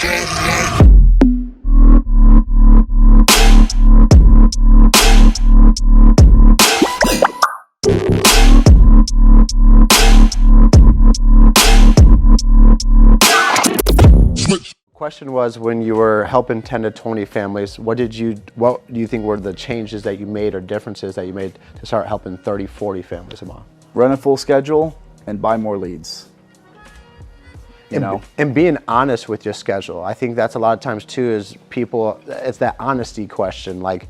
Question was, when you were helping 10 to 20 families, what do you think were the changes that you made or differences that you made to start helping 30, 40 families a month? Run a full schedule and buy more leads. And being honest with your schedule. I think that's a lot of times too, is people, it's that honesty question. Like,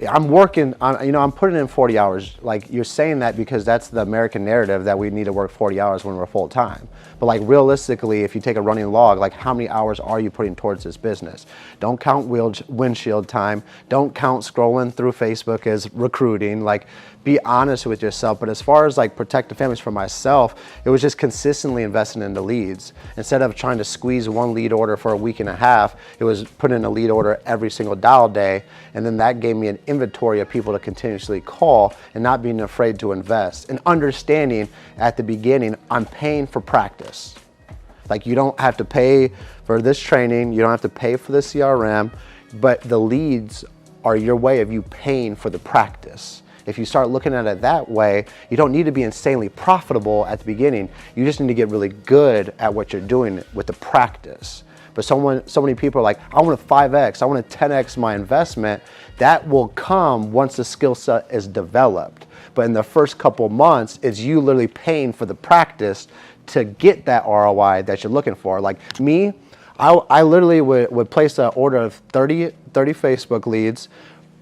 I'm working, I'm putting in 40 hours. Like, you're saying that because that's the American narrative, that we need to work 40 hours when we're full time. But like, realistically, if you take a running log, like, how many hours are you putting towards this business? Don't count windshield time. Don't count scrolling through Facebook as recruiting. Like, be honest with yourself. But as far as like protecting families, for myself, it was just consistently investing in the leads. Instead of trying to squeeze one lead order for a week and a half, it was putting in a lead order every single dial day. And then that gave me an inventory of people to continuously call, and not being afraid to invest, and understanding at the beginning, I'm paying for practice. Like, you don't have to pay for this training, you don't have to pay for the CRM, but the leads are your way of you paying for the practice. If you start looking at it that way, you don't need to be insanely profitable at the beginning. You just need to get really good at what you're doing with the practice. But so many people are like, I want to 5X, I want to 10X my investment. That will come once the skill set is developed. But in the first couple months, it's you literally paying for the practice to get that ROI that you're looking for. Like me, I literally would place an order of 30 Facebook leads,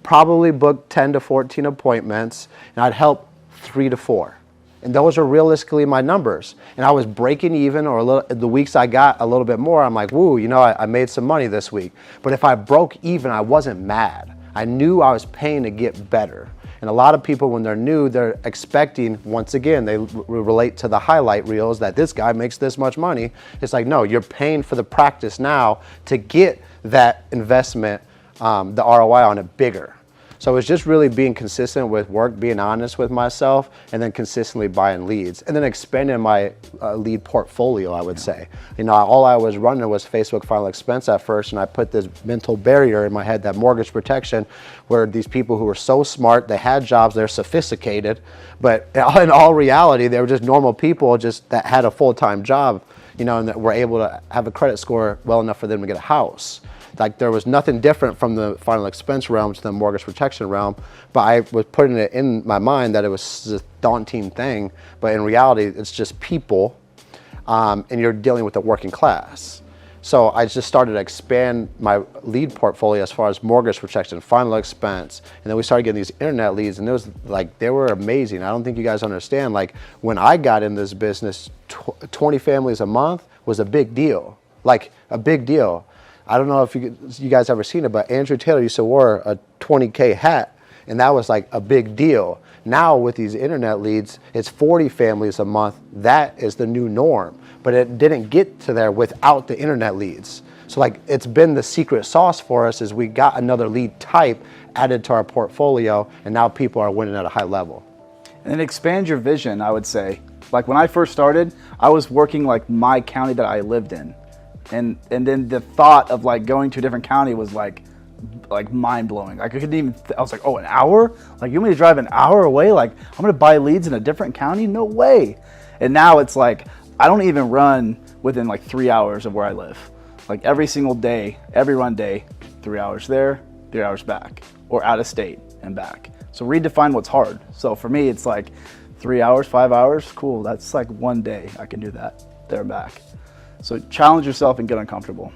probably book 10 to 14 appointments, and I'd help 3 to 4. And those are realistically my numbers. And I was breaking even, or the weeks I got a little bit more, I'm like, woo, I made some money this week. But if I broke even, I wasn't mad. I knew I was paying to get better. And a lot of people, when they're new, they're expecting, once again, they relate to the highlight reels that this guy makes this much money. It's like, no, you're paying for the practice now to get that investment, the ROI on it, bigger. So it's just really being consistent with work, being honest with myself, and then consistently buying leads, and then expanding my lead portfolio, I would say. All I was running was Facebook final expense at first, and I put this mental barrier in my head, that mortgage protection, where these people who were so smart, they had jobs, they're sophisticated, but in all reality, they were just normal people just that had a full-time job, and that were able to have a credit score well enough for them to get a house. Like, there was nothing different from the final expense realm to the mortgage protection realm, but I was putting it in my mind that it was a daunting thing, but in reality, it's just people, and you're dealing with the working class. So I just started to expand my lead portfolio as far as mortgage protection, final expense, and then we started getting these internet leads, and they were amazing. I don't think you guys understand. Like, when I got in this business, 20 families a month was a big deal, like a big deal. I don't know if you guys ever seen it, but Andrew Taylor used to wear a 20K hat, and that was like a big deal. Now with these internet leads, it's 40 families a month. That is the new norm, but it didn't get to there without the internet leads. So like, it's been the secret sauce for us, is we got another lead type added to our portfolio, and now people are winning at a high level. And then expand your vision, I would say. Like, when I first started, I was working like my county that I lived in. And then the thought of like going to a different county was like mind blowing. Like, I couldn't even, I was like, oh, an hour? Like, you want me to drive an hour away? Like, I'm gonna buy leads in a different county? No way. And now it's like, I don't even run within like 3 hours of where I live. Like, every single day, every run day, 3 hours there, 3 hours back, or out of state and back. So redefine what's hard. So for me, it's like 3 hours, 5 hours, cool. That's like one day I can do that, there and back. So challenge yourself and get uncomfortable.